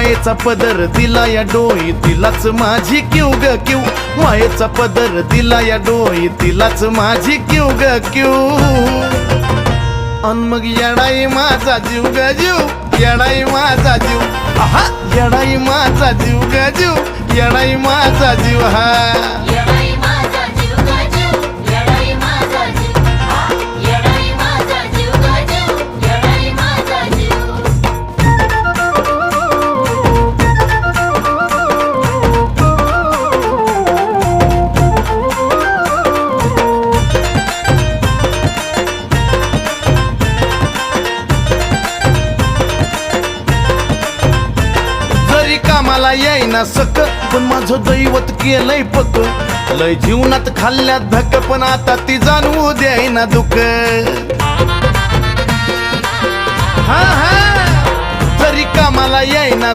मायेचा पदर दिला या डोई तिलाच माझी क्यू ग क्यू, मायेचा पदर दिला या डोई तिलाच माझी क्यू ग क्यू. अन मग येडाई माझा जीव ग जीव, येडाई माझा जीव, आहा येडाई माझा जीव ग जीव, येडाई माझा जीव. हा कामाला येईना सक, पण माझं दैवत केलंय पक. लय जीवनात खाल्ल्यात धक, पण आता ती जाणवू द्यायना दुःख. हा हा जरी कामाला येईना